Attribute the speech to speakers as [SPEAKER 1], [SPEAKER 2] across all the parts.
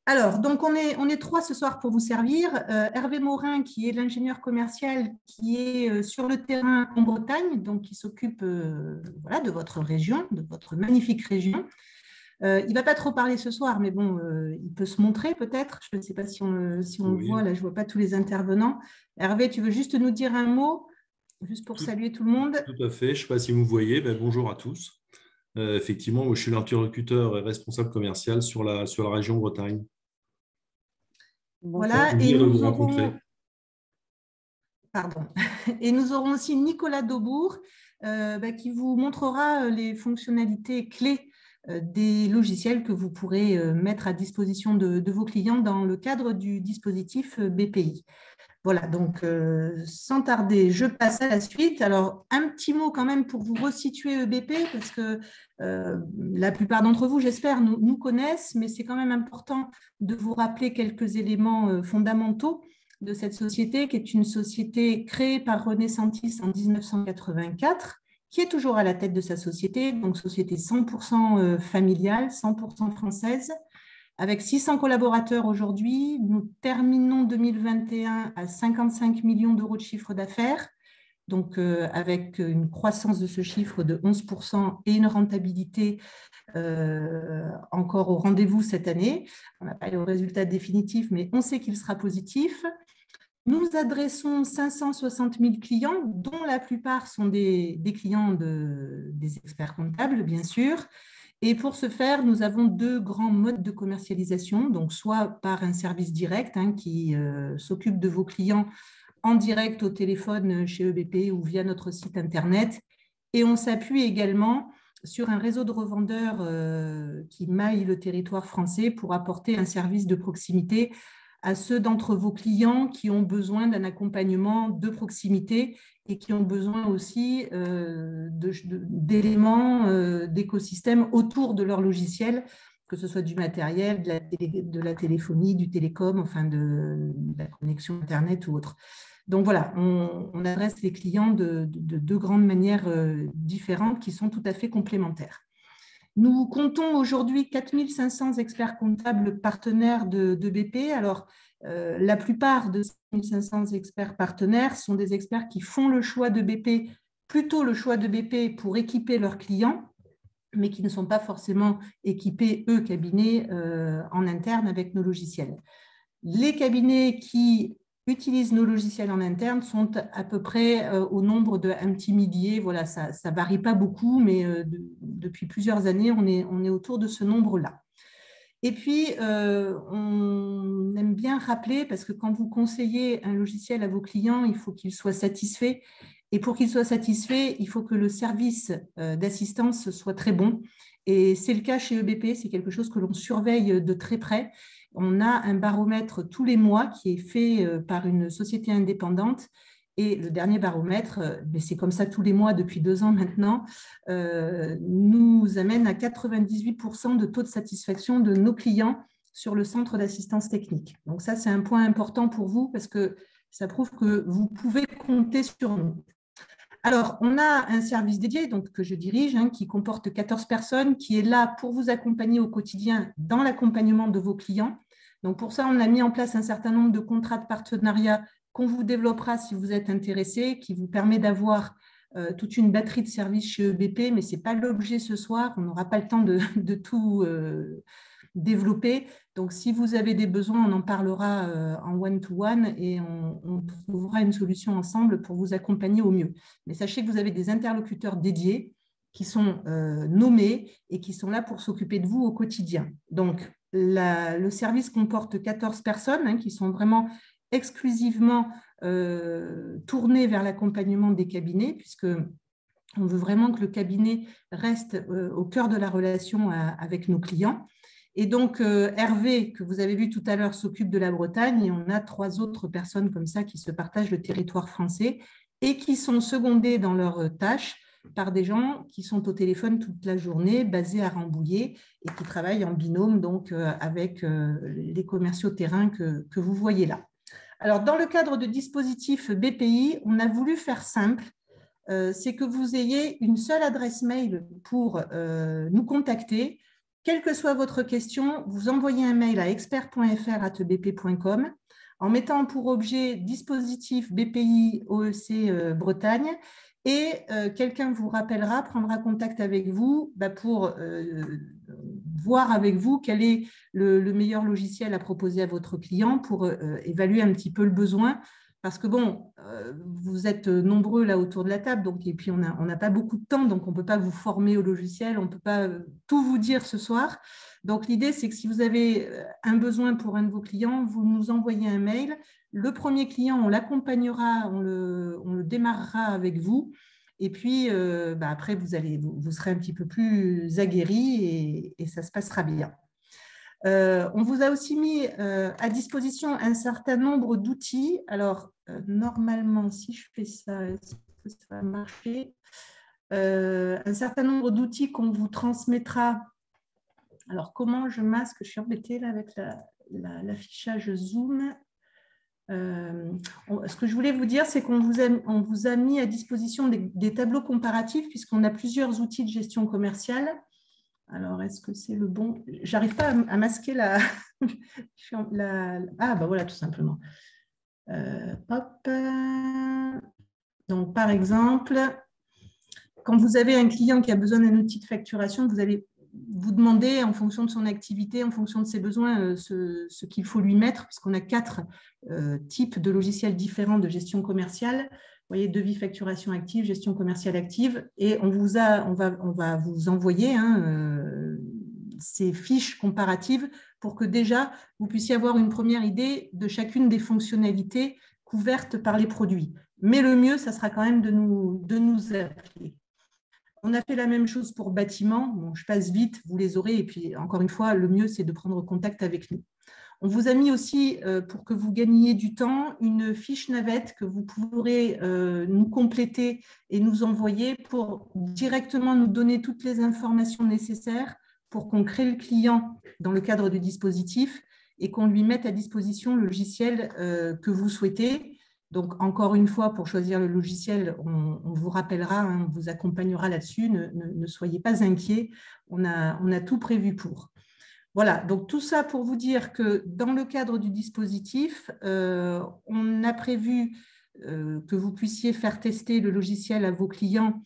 [SPEAKER 1] Alors, donc on est trois ce soir pour vous servir. Hervé Morin, qui est l'ingénieur commercial, qui est sur le terrain en Bretagne, donc qui s'occupe voilà, de votre région, de votre magnifique région. Il ne va pas trop parler ce soir, mais bon, il peut se montrer peut-être. Je ne sais pas si on le voit,
[SPEAKER 2] Oui,
[SPEAKER 1] là je ne vois pas tous les intervenants. Hervé, tu veux juste nous dire un mot, juste pour
[SPEAKER 2] tout,
[SPEAKER 1] saluer tout le monde?
[SPEAKER 2] tout à fait. Je ne sais pas si vous me voyez. Bonjour à tous. Effectivement, moi, je suis l'interlocuteur et responsable commercial sur la région Bretagne. Ça fait
[SPEAKER 1] Voilà, et
[SPEAKER 2] plaisir de vous
[SPEAKER 1] nous
[SPEAKER 2] rencontrer.
[SPEAKER 1] aurons, pardon, et nous aurons aussi Nicolas Daubourg qui vous montrera les fonctionnalités clés des logiciels que vous pourrez mettre à disposition de vos clients dans le cadre du dispositif BPI. Voilà, donc sans tarder, je passe à la suite. Alors, un petit mot quand même pour vous resituer EBP, parce que la plupart d'entre vous, j'espère, nous connaissent, mais c'est quand même important de vous rappeler quelques éléments fondamentaux de cette société, qui est une société créée par René Santis en 1984, qui est toujours à la tête de sa société, donc société 100% familiale, 100% française, avec 600 collaborateurs aujourd'hui. Nous terminons 2021 à 55 millions d'euros de chiffre d'affaires, donc avec une croissance de ce chiffre de 11% et une rentabilité encore au rendez-vous cette année. On n'a pas le résultat définitif, mais on sait qu'il sera positif. Nous adressons 560 000 clients, dont la plupart sont des clients des experts comptables, bien sûr. Et pour ce faire, nous avons deux grands modes de commercialisation, donc soit par un service direct qui s'occupe de vos clients en direct au téléphone chez EBP ou via notre site internet. Et on s'appuie également sur un réseau de revendeurs qui maille le territoire français pour apporter un service de proximité à ceux d'entre vos clients qui ont besoin d'un accompagnement de proximité et qui ont besoin aussi d'éléments d'écosystème autour de leur logiciel, que ce soit du matériel, de la téléphonie, du télécom, enfin de la connexion Internet ou autre. Donc voilà, on adresse les clients de deux grandes manières différentes qui sont tout à fait complémentaires. Nous comptons aujourd'hui 4 500 experts comptables partenaires de BP. Alors, la plupart de ces 500 experts partenaires sont des experts qui font le choix de BP, plutôt le choix de BP pour équiper leurs clients, mais qui ne sont pas forcément équipés, eux, cabinets, en interne avec nos logiciels. Les cabinets qui utilisent nos logiciels en interne sont à peu près au nombre d'un petit millier. Voilà, ça ne varie pas beaucoup, mais depuis plusieurs années, on est autour de ce nombre-là. Et puis, on aime bien rappeler, parce que quand vous conseillez un logiciel à vos clients, il faut qu'il soit satisfait. Et pour qu'il soit satisfait, il faut que le service d'assistance soit très bon. Et c'est le cas chez EBP, c'est quelque chose que l'on surveille de très près. On a un baromètre tous les mois qui est fait par une société indépendante. Et le dernier baromètre, mais c'est comme ça tous les mois depuis 2 ans maintenant, nous amène à 98% de taux de satisfaction de nos clients sur le centre d'assistance technique. Donc ça, c'est un point important pour vous parce que ça prouve que vous pouvez compter sur nous. Alors, on a un service dédié donc, que je dirige qui comporte 14 personnes, qui est là pour vous accompagner au quotidien dans l'accompagnement de vos clients. Donc, pour ça, on a mis en place un certain nombre de contrats de partenariat qu'on vous développera si vous êtes intéressé, qui vous permet d'avoir toute une batterie de services chez EBP, mais ce n'est pas l'objet ce soir. On n'aura pas le temps de tout développer. Donc, si vous avez des besoins, on en parlera en one-to-one et on trouvera une solution ensemble pour vous accompagner au mieux. Mais sachez que vous avez des interlocuteurs dédiés qui sont nommés et qui sont là pour s'occuper de vous au quotidien. Donc, le service comporte 14 personnes qui sont vraiment exclusivement tournées vers l'accompagnement des cabinets, puisque on veut vraiment que le cabinet reste au cœur de la relation avec nos clients. Et donc, Hervé, que vous avez vu tout à l'heure, s'occupe de la Bretagne et on a 3 autres personnes comme ça qui se partagent le territoire français et qui sont secondées dans leurs tâches par des gens qui sont au téléphone toute la journée, basés à Rambouillet et qui travaillent en binôme donc, avec les commerciaux terrain que vous voyez là. Alors, dans le cadre de dispositifs BPI, on a voulu faire simple. C'est que vous ayez une seule adresse mail pour nous contacter, quelle que soit votre question, vous envoyez un mail à expert.fr@bp.com en mettant pour objet dispositif BPI OEC Bretagne et quelqu'un vous rappellera, prendra contact avec vous pour voir avec vous quel est le meilleur logiciel à proposer à votre client pour évaluer un petit peu le besoin. Parce que bon, vous êtes nombreux là autour de la table, donc, et puis on n'a pas beaucoup de temps, donc on ne peut pas vous former au logiciel, on ne peut pas tout vous dire ce soir. Donc l'idée, c'est que si vous avez un besoin pour un de vos clients, vous nous envoyez un mail. Le premier client, on l'accompagnera, on le démarrera avec vous. Et puis, après, vous serez un petit peu plus aguerri et ça se passera bien. On vous a aussi mis à disposition un certain nombre d'outils. Alors, normalement, si je fais ça, est-ce que ça va marcher? Un certain nombre d'outils qu'on vous transmettra. Alors, comment je masque? Je suis embêtée là avec l'affichage Zoom. Ce que je voulais vous dire, c'est qu'on vous a mis à disposition des tableaux comparatifs puisqu'on a plusieurs outils de gestion commerciale. Alors, est-ce que c'est le bon? J'arrive pas à masquer la... Ah, ben voilà, tout simplement. Hop. Donc, par exemple, quand vous avez un client qui a besoin d'un outil de facturation, vous allez vous demander, en fonction de son activité, en fonction de ses besoins, ce qu'il faut lui mettre, puisqu'on a 4 types de logiciels différents de gestion commerciale. Vous voyez, devis, facturation active, gestion commerciale active. Et on va vous envoyer ces fiches comparatives pour que déjà, vous puissiez avoir une première idée de chacune des fonctionnalités couvertes par les produits. Mais le mieux, ça sera quand même de nous appeler. On a fait la même chose pour bâtiment. Bon, je passe vite, vous les aurez. Et puis, encore une fois, le mieux, c'est de prendre contact avec nous. On vous a mis aussi, pour que vous gagniez du temps, une fiche navette que vous pourrez nous compléter et nous envoyer pour directement nous donner toutes les informations nécessaires pour qu'on crée le client dans le cadre du dispositif et qu'on lui mette à disposition le logiciel que vous souhaitez. Donc, encore une fois, pour choisir le logiciel, on vous rappellera, on vous accompagnera là-dessus. Ne soyez pas inquiets, on a tout prévu pour. Voilà, donc tout ça pour vous dire que dans le cadre du dispositif, on a prévu que vous puissiez faire tester le logiciel à vos clients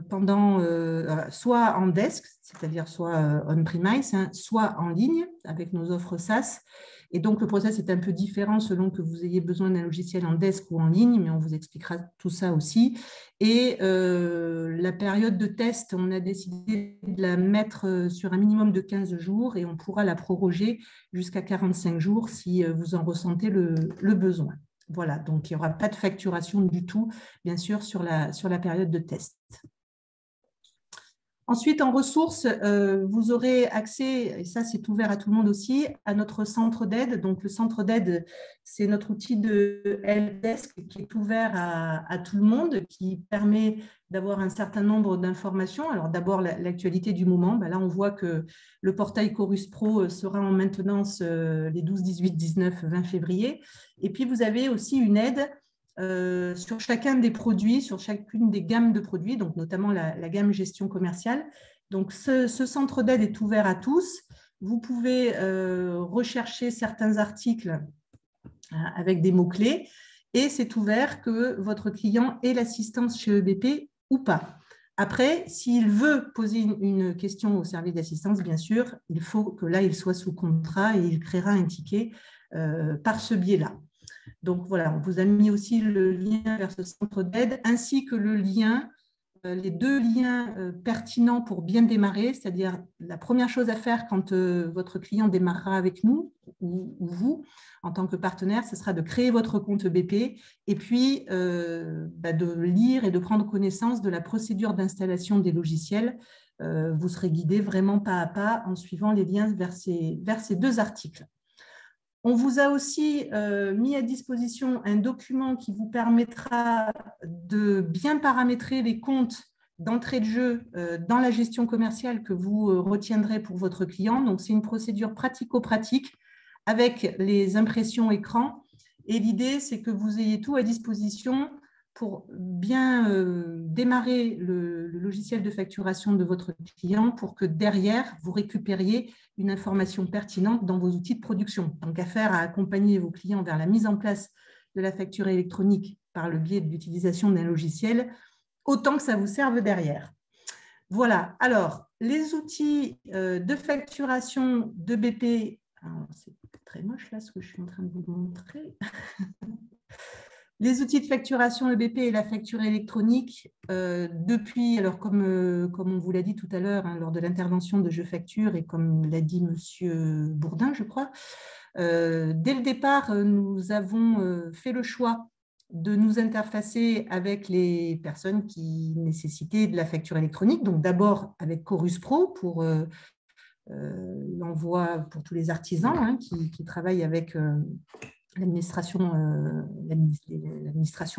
[SPEAKER 1] pendant soit en desk, c'est-à-dire soit on-premise, soit en ligne avec nos offres SaaS. Et donc, le process est un peu différent selon que vous ayez besoin d'un logiciel en desk ou en ligne, mais on vous expliquera tout ça aussi. Et la période de test, on a décidé de la mettre sur un minimum de 15 jours et on pourra la proroger jusqu'à 45 jours si vous en ressentez le besoin. Voilà, donc il n'y aura pas de facturation du tout, bien sûr, sur la période de test. Ensuite, en ressources, vous aurez accès, et ça c'est ouvert à tout le monde aussi, à notre centre d'aide. Donc le centre d'aide, c'est notre outil de helpdesk qui est ouvert à tout le monde, qui permet d'avoir un certain nombre d'informations. Alors d'abord, l'actualité du moment. Ben là, on voit que le portail Chorus Pro sera en maintenance les 12, 18, 19, 20 février. Et puis, vous avez aussi une aide sur chacun des produits, sur chacune des gammes de produits, donc notamment la gamme gestion commerciale. Donc, ce centre d'aide est ouvert à tous. Vous pouvez rechercher certains articles avec des mots-clés et c'est ouvert que votre client ait l'assistance chez EBP ou pas. Après, s'il veut poser une question au service d'assistance, bien sûr, il faut que là, il soit sous contrat et il créera un ticket par ce biais-là. Donc voilà, on vous a mis aussi le lien vers ce centre d'aide, ainsi que le lien, les 2 liens pertinents pour bien démarrer, c'est-à-dire la première chose à faire quand votre client démarrera avec nous, ou vous, en tant que partenaire, ce sera de créer votre compte BP et puis de lire et de prendre connaissance de la procédure d'installation des logiciels. Vous serez guidé vraiment pas à pas en suivant les liens vers ces 2 articles. On vous a aussi mis à disposition un document qui vous permettra de bien paramétrer les comptes d'entrée de jeu dans la gestion commerciale que vous retiendrez pour votre client. Donc, c'est une procédure pratico-pratique avec les impressions écran. Et l'idée, c'est que vous ayez tout à disposition pour bien démarrer le logiciel de facturation de votre client pour que derrière, vous récupériez une information pertinente dans vos outils de production. Donc, affaire à accompagner vos clients vers la mise en place de la facture électronique par le biais de l'utilisation d'un logiciel, autant que ça vous serve derrière. Voilà. Alors, les outils de facturation de BP, c'est très moche là ce que je suis en train de vous montrer. Les outils de facturation EBP et la facture électronique, depuis, alors comme on vous l'a dit tout à l'heure lors de l'intervention de Je Facture et comme l'a dit Monsieur Bourdin, je crois, dès le départ, nous avons fait le choix de nous interfacer avec les personnes qui nécessitaient de la facture électronique. Donc d'abord avec Chorus Pro pour l'envoi pour tous les artisans qui travaillent avec l'administration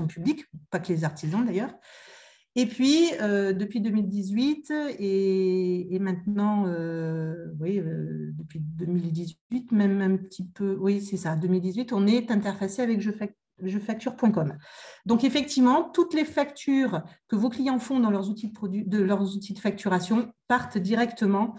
[SPEAKER 1] publique, pas que les artisans d'ailleurs. Et puis, depuis 2018 et maintenant, depuis 2018, même un petit peu, oui, c'est ça, 2018, on est interfacé avec jefacture.com. Donc, effectivement, toutes les factures que vos clients font dans leurs outils de facturation partent directement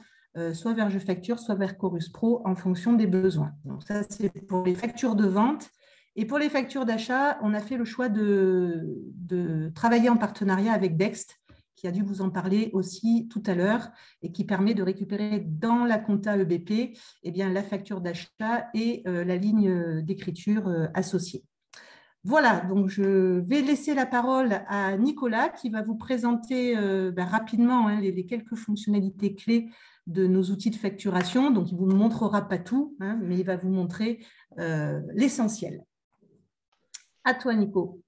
[SPEAKER 1] soit vers Je Facture, soit vers Chorus Pro en fonction des besoins. Donc, ça, c'est pour les factures de vente. Et pour les factures d'achat, on a fait le choix de travailler en partenariat avec Dext, qui a dû vous en parler aussi tout à l'heure et qui permet de récupérer dans la compta EBP la facture d'achat et la ligne d'écriture associée. Voilà, donc je vais laisser la parole à Nicolas qui va vous présenter rapidement les quelques fonctionnalités clés de nos outils de facturation. Donc, il ne vous montrera pas tout, mais il va vous montrer l'essentiel. À toi, Nico.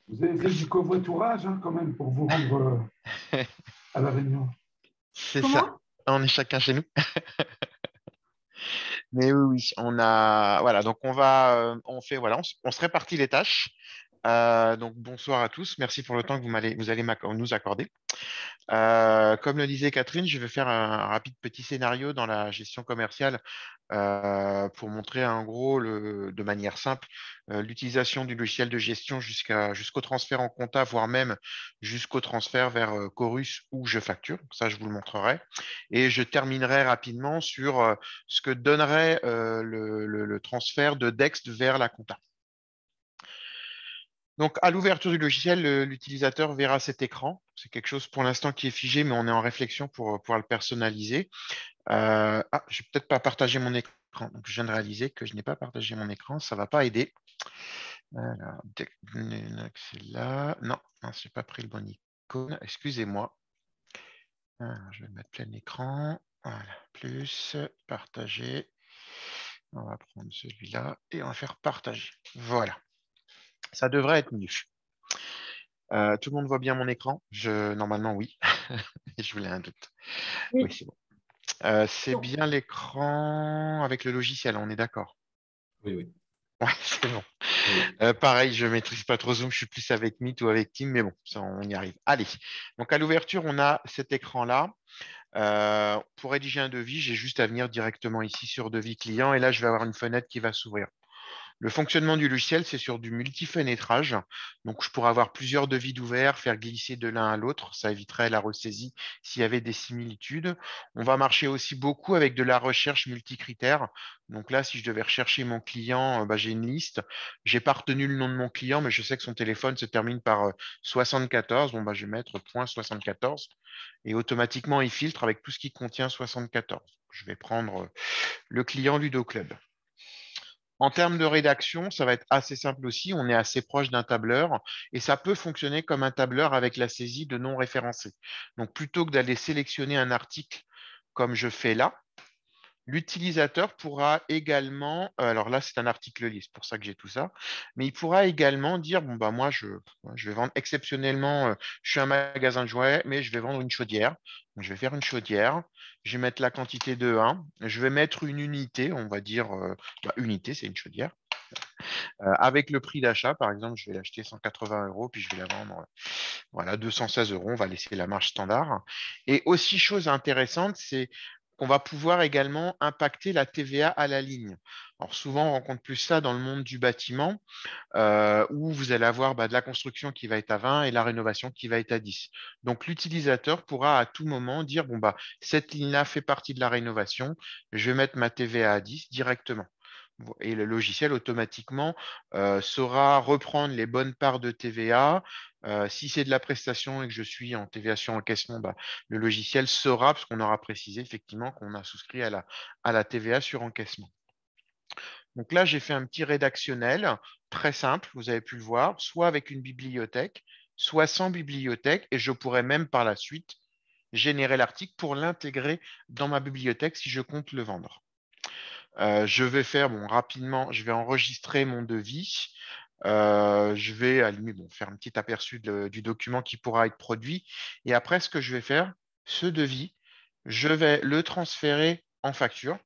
[SPEAKER 3] Vous avez fait du covoiturage quand même pour vous rendre à La Réunion.
[SPEAKER 4] C'est ça. On est chacun chez nous. Mais oui, on a. Voilà, donc on se répartit les tâches. Donc bonsoir à tous. Merci pour le temps que vous allez nous accorder. Comme le disait Catherine, je vais faire un rapide petit scénario dans la gestion commerciale pour montrer en gros de manière simple l'utilisation du logiciel de gestion jusqu'au transfert en compta, voire même jusqu'au transfert vers Chorus ou Je Facture. Ça, je vous le montrerai. Et je terminerai rapidement sur ce que donnerait le transfert de Dext vers la compta. Donc, à l'ouverture du logiciel, l'utilisateur verra cet écran. C'est quelque chose pour l'instant qui est figé, mais on est en réflexion pour pouvoir le personnaliser. Je ne vais peut-être pas partager mon écran. Donc, je viens de réaliser que je n'ai pas partagé mon écran. Ça ne va pas aider. Alors, c'est là. Non, je n'ai pas pris le bon icône. Excusez-moi. Je vais mettre plein écran. Voilà, plus, partager. On va prendre celui-là et on va faire partager. Voilà. Ça devrait être mieux. Tout le monde voit bien mon écran? Normalement, oui. Je voulais un doute. Oui, c'est bon. C'est bien l'écran avec le logiciel, on est d'accord?
[SPEAKER 2] Oui, oui.
[SPEAKER 4] Ouais, c'est bon. Oui. Pareil, je ne maîtrise pas trop Zoom, je suis plus avec Meet ou avec Team, mais bon, ça, on y arrive. Allez, donc à l'ouverture, on a cet écran-là. Pour rédiger un devis, j'ai juste à venir directement ici sur devis client et là, je vais avoir une fenêtre qui va s'ouvrir. Le fonctionnement du logiciel, c'est sur du multi-fenêtrage. Donc, je pourrais avoir plusieurs devis ouverts, faire glisser de l'un à l'autre. Ça éviterait la ressaisie s'il y avait des similitudes. On va marcher aussi beaucoup avec de la recherche multicritère. Donc là, si je devais rechercher mon client, j'ai une liste. Je n'ai pas retenu le nom de mon client, mais je sais que son téléphone se termine par 74. Bon, je vais mettre .74 et automatiquement, il filtre avec tout ce qui contient 74. Je vais prendre le client Ludo Club. En termes de rédaction, ça va être assez simple aussi. On est assez proche d'un tableur et ça peut fonctionner comme un tableur avec la saisie de non référencés. Donc, plutôt que d'aller sélectionner un article comme je fais là, l'utilisateur pourra également, alors là, c'est un article lié, c'est pour ça que j'ai tout ça, mais il pourra également dire, moi, je vais vendre exceptionnellement, je suis un magasin de jouets, mais je vais vendre une chaudière. Donc, je vais faire une chaudière, je vais mettre la quantité de 1, je vais mettre une unité, on va dire, unité, c'est une chaudière. Avec le prix d'achat, par exemple, je vais l'acheter 180 €, puis je vais la vendre 216 €, on va laisser la marge standard. Et aussi, chose intéressante, c'est on va pouvoir également impacter la TVA à la ligne. Alors, souvent, on rencontre plus ça dans le monde du bâtiment, où vous allez avoir de la construction qui va être à 20 et la rénovation qui va être à 10. Donc, l'utilisateur pourra à tout moment dire, bon, cette ligne-là fait partie de la rénovation, je vais mettre ma TVA à 10 directement. Et le logiciel, automatiquement, saura reprendre les bonnes parts de TVA. Si c'est de la prestation et que je suis en TVA sur encaissement, le logiciel saura, parce qu'on aura précisé effectivement qu'on a souscrit à la TVA sur encaissement. Donc là, j'ai fait un petit rédactionnel très simple, vous avez pu le voir, soit avec une bibliothèque, soit sans bibliothèque, et je pourrais même par la suite générer l'article pour l'intégrer dans ma bibliothèque si je compte le vendre. Je vais faire rapidement, je vais enregistrer mon devis. Je vais à la limite, faire un petit aperçu du document qui pourra être produit. Et après, ce que je vais faire, ce devis, je vais le transférer en facture.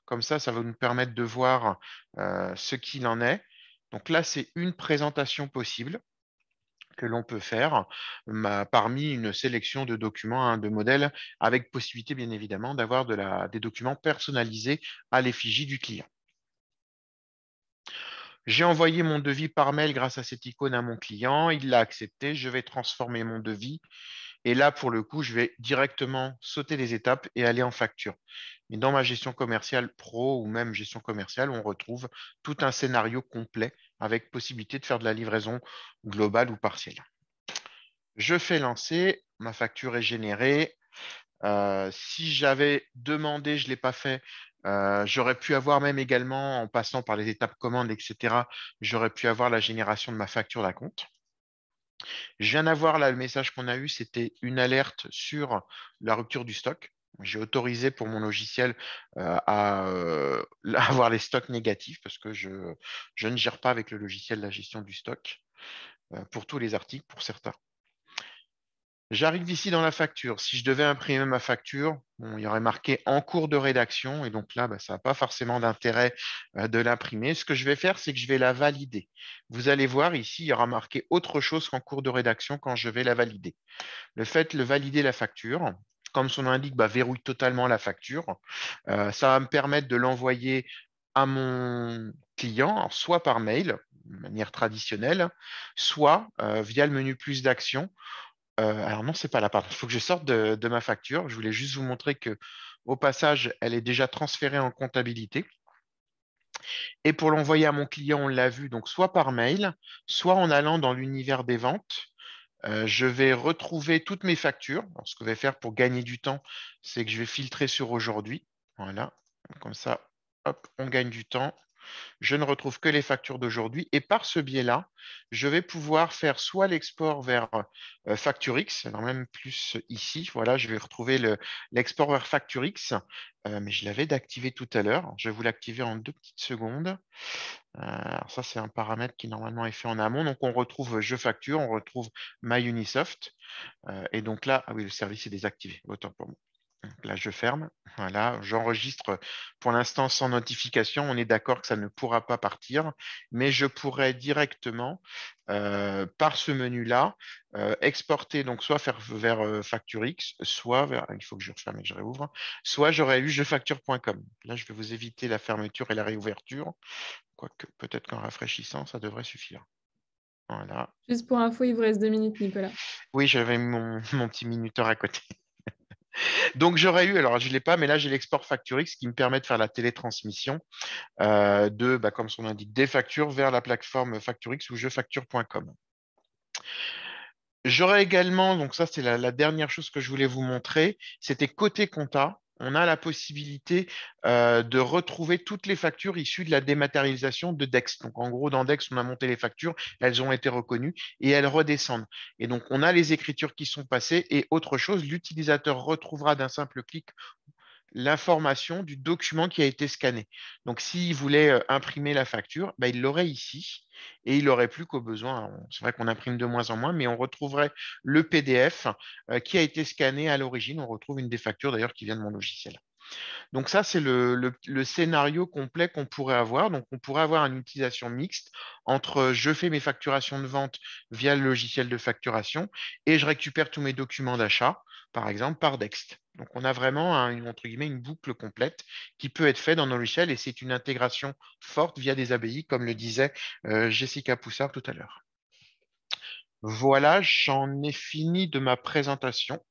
[SPEAKER 4] Comme ça va nous permettre de voir ce qu'il en est. Donc là, c'est une présentation possible que l'on peut faire parmi une sélection de documents, de modèles, avec possibilité, bien évidemment, d'avoir des documents personnalisés à l'effigie du client. J'ai envoyé mon devis par mail grâce à cette icône à mon client. Il l'a accepté. Je vais transformer mon devis. Et là, pour le coup, je vais directement sauter les étapes et aller en facture. Mais dans ma gestion commerciale pro ou même gestion commerciale, on retrouve tout un scénario complet avec possibilité de faire de la livraison globale ou partielle. Je fais lancer, ma facture est générée. Si j'avais demandé, je ne l'ai pas fait, j'aurais pu avoir même également, en passant par les étapes commandes, etc., j'aurais pu avoir la génération de ma facture d'acompte. Je viens d'avoir là le message qu'on a eu, c'était une alerte sur la rupture du stock. J'ai autorisé pour mon logiciel à avoir les stocks négatifs parce que je ne gère pas avec le logiciel la gestion du stock pour tous les articles, pour certains. J'arrive ici dans la facture. Si je devais imprimer ma facture, il y aurait marqué en cours de rédaction. Et donc là, ça n'a pas forcément d'intérêt de l'imprimer. Ce que je vais faire, c'est que je vais la valider. Vous allez voir ici, il y aura marqué autre chose qu'en cours de rédaction quand je vais la valider. Le fait de valider la facture, comme son nom l'indique, verrouille totalement la facture. Ça va me permettre de l'envoyer à mon client, soit par mail, de manière traditionnelle, soit via le menu plus d'actions. Alors non, c'est pas là, pardon. Il faut que je sorte de ma facture. Je voulais juste vous montrer que, au passage, elle est déjà transférée en comptabilité. Et pour l'envoyer à mon client, on l'a vu, donc soit par mail, soit en allant dans l'univers des ventes. Je vais retrouver toutes mes factures. Alors, ce que je vais faire pour gagner du temps, c'est que je vais filtrer sur aujourd'hui. Voilà, comme ça, hop, on gagne du temps. Je ne retrouve que les factures d'aujourd'hui. Et par ce biais-là, je vais pouvoir faire soit l'export vers FactureX, alors même plus ici. Voilà, je vais retrouver l'export vers FactureX, mais je l'avais d'activer tout à l'heure. Je vais vous l'activer en 2 petites secondes. Alors ça, c'est un paramètre qui normalement est fait en amont. Donc, on retrouve Je facture, on retrouve MyUnisoft. Et donc là, ah oui, le service est désactivé. Autant pour moi. Là, je ferme. Voilà, j'enregistre pour l'instant sans notification. On est d'accord que ça ne pourra pas partir, mais je pourrais directement, par ce menu-là, exporter, donc soit faire vers FactureX, soit vers, il faut que je referme et que je réouvre, soit j'aurais eu jefacture.com. Là, je vais vous éviter la fermeture et la réouverture, quoique peut-être qu'en rafraîchissant, ça devrait suffire. Voilà.
[SPEAKER 5] Juste pour info, il vous reste 2 minutes, Nicolas.
[SPEAKER 4] Oui, j'avais mis mon petit minuteur à côté. Donc, j'aurais eu, alors je ne l'ai pas, mais là, j'ai l'export FactureX qui me permet de faire la télétransmission comme son indique, des factures vers la plateforme FactureX ou jefacture.com. J'aurais également, donc ça, c'est la dernière chose que je voulais vous montrer, c'était côté compta. On a la possibilité de retrouver toutes les factures issues de la dématérialisation de DEX. Donc, en gros, dans DEX, on a monté les factures, elles ont été reconnues et elles redescendent. Et donc, on a les écritures qui sont passées et autre chose, l'utilisateur retrouvera d'un simple clic l'information du document qui a été scanné. Donc, s'il voulait imprimer la facture, il l'aurait ici et il n'aurait plus qu'au besoin. C'est vrai qu'on imprime de moins en moins, mais on retrouverait le PDF qui a été scanné à l'origine. On retrouve une des factures d'ailleurs qui vient de mon logiciel. Donc ça, c'est le scénario complet qu'on pourrait avoir. Donc, on pourrait avoir une utilisation mixte entre je fais mes facturations de vente via le logiciel de facturation et je récupère tous mes documents d'achat, par exemple, par Dext. Donc, on a vraiment entre guillemets, une boucle complète qui peut être faite dans nos logiciels et c'est une intégration forte via des API, comme le disait Jessica Poussard tout à l'heure. Voilà, j'en ai fini de ma présentation.